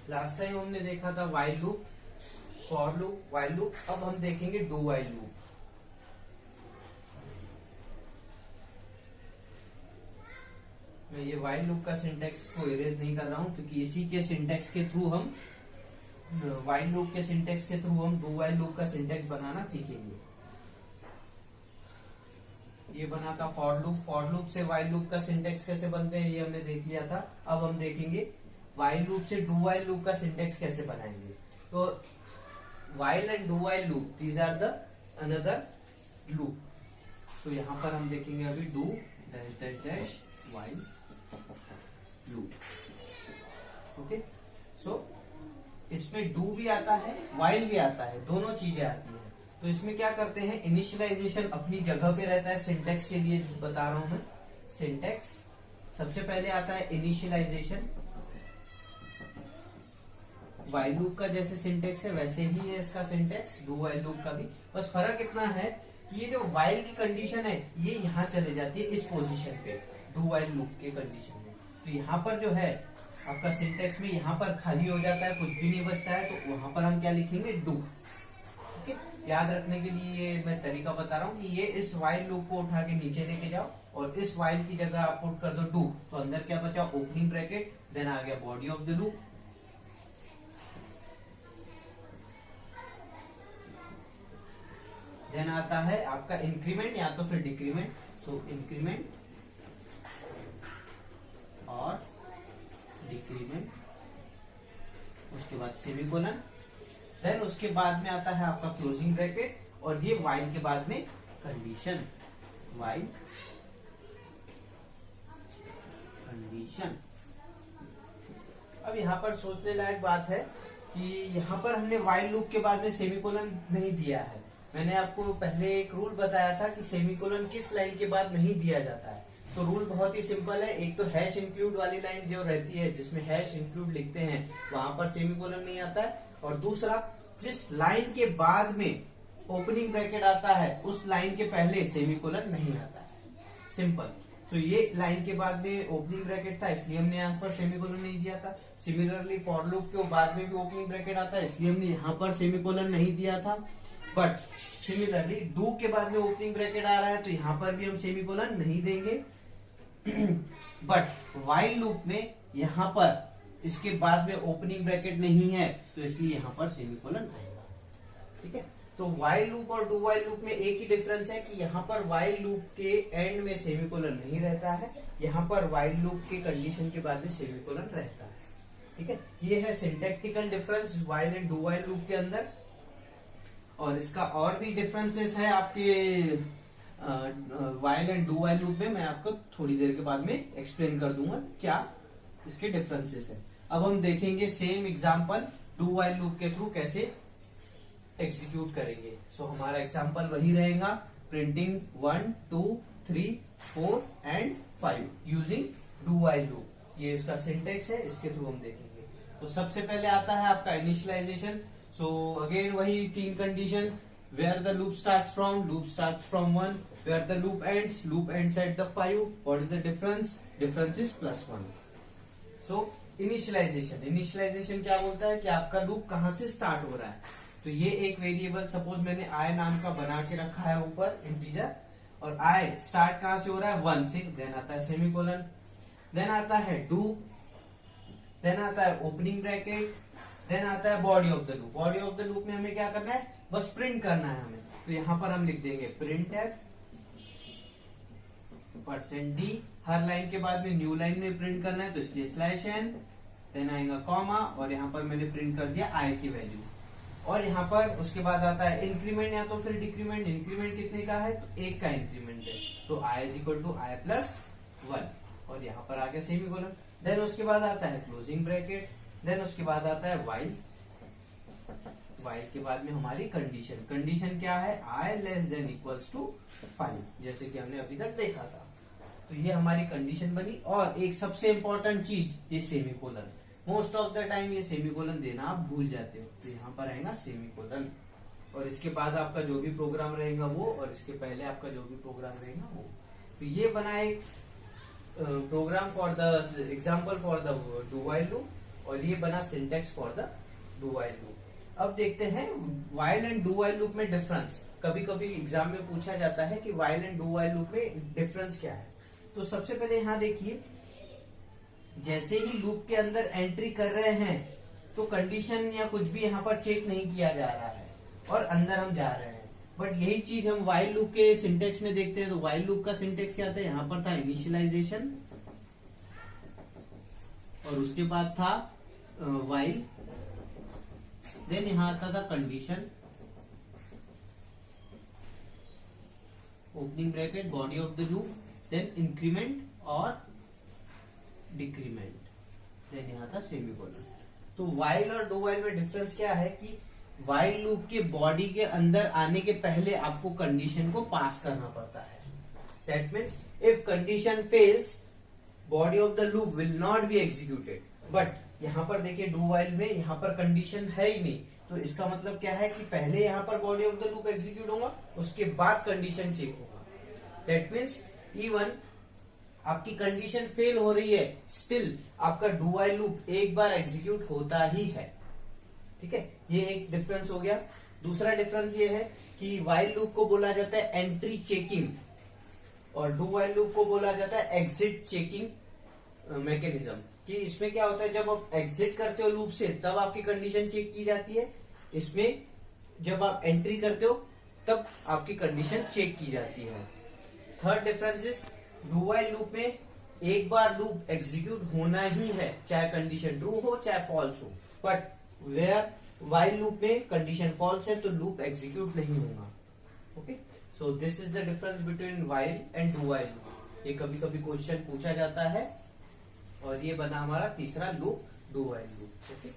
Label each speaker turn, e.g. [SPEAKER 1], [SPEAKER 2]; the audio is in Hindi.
[SPEAKER 1] लास्ट टाइम हमने देखा था while loop, for loop, while loop. अब हम देखेंगे डू व्हाइल लूप। मैं ये व्हाइल लूप का सिंटेक्स को इरेज नहीं कर रहा हूं, क्योंकि इसी के सिंटेक्स के थ्रू हम व्हाइल लूप के सिंटेक्स के थ्रू हम डू व्हाइल लूप का सिंटेक्स बनाना सीखेंगे। ये बना था फॉर लूप। फॉर लूप से व्हाइल लूप का सिंटेक्स कैसे बनते हैं ये हमने देख लिया था। अब हम देखेंगे व्हाइल लूप से डू व्हाइल लूप का सिंटेक्स कैसे बनाएंगे। तो while and do while loop, these are the another loop. तो यहां पर हम देखेंगे अभी do dash dash dash while loop. Okay, so इसमें डू भी आता है, व्हाइल भी आता है, दोनों चीजें आती है। तो इसमें क्या करते हैं, इनिशियलाइजेशन अपनी जगह पे रहता है। सिंटेक्स के लिए बता रहा हूं मैं, सिंटेक्स सबसे पहले आता है इनिशियलाइजेशन। व्हाइल लूप का जैसे सिंटेक्स है वैसे ही है इसका सिंटेक्स, डू व्हाइल लूप का भी। बस फर्क इतना है कि ये जो व्हाइल की कंडीशन है ये यहाँ चले जाती है इस पोजीशन पे, डू व्हाइल लूप के कंडीशन में। तो यहाँ पर जो है आपका सिंटेक्स में यहाँ पर खाली हो जाता है, कुछ भी नहीं बचता है। तो वहां पर हम क्या लिखेंगे, डू। ओके, याद रखने के लिए ये मैं तरीका बता रहा हूँ कि ये इस व्हाइल लूप को उठा के नीचे लेके जाओ और इस व्हाइल की जगह आप पुट कर दो डू। तो अंदर क्या बचा, ओपनिंग ब्रैकेट, देन आ गया body of the loop, then आता है आपका इंक्रीमेंट या तो फिर डिक्रीमेंट। सो इंक्रीमेंट और डिक्रीमेंट, उसके बाद सेमीकोलन, देन उसके बाद में आता है आपका क्लोजिंग ब्रैकेट, और ये व्हाइल के बाद में कंडीशन, व्हाइल कंडीशन। अब यहाँ पर सोचने लायक बात है कि यहाँ पर हमने व्हाइल लूप के बाद में सेमीकोलन नहीं दिया है। मैंने आपको पहले एक रूल बताया था कि सेमीकोलन किस लाइन के बाद नहीं दिया जाता है। तो रूल बहुत ही सिंपल है। एक तो हैश इंक्लूड वाली लाइन जो रहती है जिसमें हैश इंक्लूड लिखते हैं वहां पर सेमीकोलन नहीं आता है, और दूसरा जिस लाइन के बाद में ओपनिंग ब्रैकेट आता है उस लाइन के पहले सेमीकोलन नहीं आता है। सिंपल। तो ये लाइन के बाद में ओपनिंग ब्रैकेट था इसलिए हमने यहाँ पर सेमीकोलन नहीं दिया था। सिमिलरली फॉर लूप के बाद में भी ओपनिंग ब्रैकेट आता है इसलिए हमने यहाँ पर सेमीकोलन नहीं दिया था। बट सिमिलरली डू के बाद में ओपनिंग ब्रैकेट आ रहा है तो यहाँ पर भी हम सेमीकोलन नहीं देंगे। बट व्हाइल लूप में यहाँ पर इसके बाद में ओपनिंग ब्रैकेट नहीं है तो इसलिए यहाँ पर सेमीकोलन आएगा। ठीक है, तो व्हाइल लूप और डू व्हाइल लूप में एक ही डिफरेंस है कि यहाँ पर व्हाइल लूप के एंड में सेमीकोलन नहीं रहता है, यहाँ पर व्हाइल लूप के कंडीशन के बाद में सेमीकोलन रहता है। ठीक है, ये है syntactical difference while and do while loop के अंदर। और इसका और भी डिफरेंसेस है आपके while and do while loop में, मैं आपको थोड़ी देर के बाद में एक्सप्लेन कर दूंगा क्या इसके डिफरेंसेस है। अब हम देखेंगे same example do while loop के थ्रू कैसे एग्जीक्यूट करेंगे। सो हमारा एग्जांपल वही रहेगा, printing 1 2 3 4 and 5 using do while loop. ये इसका सिंटेक्स है, इसके थ्रू हम देखेंगे। तो सबसे पहले आता है आपका इनिशियलाइजेशन। सो अगेन वही तीन condition, where the loop starts from 1, where the loop ends at the 5, what is the difference is +1। so initialisation क्या बोलता है कि आपका लूप कहां से स्टार्ट हो रहा है। तो ये एक वेरिएबल सपोज मैंने आई नाम का बना के रखा है ऊपर इंटीजर, और आई स्टार्ट कहां से हो रहा है 1 से, देन आता है सेमीकोलन, देन आता है डू, देन आता है ओपनिंग ब्रैकेट, देन आता है body of the loop. Body of the loop में हमें क्या करना है, बस प्रिंट करना है हमें। तो यहां पर हम लिख देंगे प्रिंट %d, हर लाइन के बाद में न्यू लाइन में प्रिंट करना है तो इसलिए /n, देन आएगा कॉमा, और यहाँ पर मैंने प्रिंट कर दिया आई की वैल्यू। और यहाँ पर उसके बाद आता है इंक्रीमेंट या तो फिर डिक्रीमेंट। इंक्रीमेंट कितने का है, तो 1 का इंक्रीमेंट है, सो i = i+1, और यहाँ पर आ गया सेमीकोलन। देन उसके बाद आता है क्लोजिंग ब्रैकेट, देन उसके बाद आता है व्हाइल के बाद में हमारी कंडीशन क्या है, i <= 5, जैसे कि हमने अभी तक देखा था। तो ये हमारी कंडीशन बनी। और एक सबसे इंपॉर्टेंट चीज, ये semicolon. Most of the time ये सेमीकोलन देना आप भूल जाते हो, तो यहाँ पर आएगा सेमीकोलन, और इसके बाद आपका जो भी प्रोग्राम रहेगा वो, और इसके पहले आपका जो भी प्रोग्राम रहेगा वो। तो ये बना एक program for the example for the do while loop. और ये बना syntax for the do while loop. अब देखते हैं while and do while loop में डिफरेंस। कभी कभी एग्जाम में पूछा जाता है कि while and do while loop में डिफरेंस क्या है। तो सबसे पहले यहाँ देखिए, जैसे ही लूप के अंदर एंट्री कर रहे हैं तो कंडीशन या कुछ भी यहाँ पर चेक नहीं किया जा रहा है और अंदर हम जा रहे हैं। बट यही चीज हम वाइल लूप के सिंटेक्स में देखते हैं। तो वाइल लूप का सिंटेक्स क्या था, यहाँ पर था इनिशियलाइजेशन और उसके बाद था वाइल, देन यहाँ आता था condition, opening bracket, body of the loop, then increment और डिक्रीमेंट, देन यहाँ था सेमीकोलन। तो वाइल और डू वाइल में डिफरेंस क्या है कि वाइल लूप के बॉडी के अंदर आने के पहले आपको कंडीशन को पास करना पड़ता है। That means if condition fails body of the loop will not be executed. But यहाँ पर देखिए डू वाइल में यहाँ पर कंडीशन है ही नहीं, तो इसका मतलब क्या है कि पहले यहाँ पर body of the loop execute होगा, उसके बाद कंडीशन चेक होगा। दैट मीन्स इवन आपकी कंडीशन फेल हो रही है, स्टिल आपका डू वाइल लूप एक बार एग्जीक्यूट होता ही है। ठीक है, ये एक डिफरेंस हो गया। दूसरा डिफरेंस ये है कि वाइल लूप को बोला जाता है एंट्री चेकिंग और डू वाइल लूप को बोला जाता है एग्जिट चेकिंग मैकेनिज्म। कि इसमें क्या होता है, जब आप एग्जिट करते हो लूप से तब आपकी कंडीशन चेक की जाती है, इसमें जब आप एंट्री करते हो तब आपकी कंडीशन चेक की जाती है। Third difference is do while loop में एक बार लूप एग्जीक्यूट होना ही है, चाहे कंडीशन ट्रू हो चाहे फॉल्स हो। बट वेयर वाइल लूप में कंडीशन फॉल्स है तो लूप एग्जीक्यूट नहीं होगा। Okay, so this is the difference between while and do while loop. ये कभी कभी क्वेश्चन पूछा जाता है और ये बना हमारा तीसरा loop, do while loop. Okay.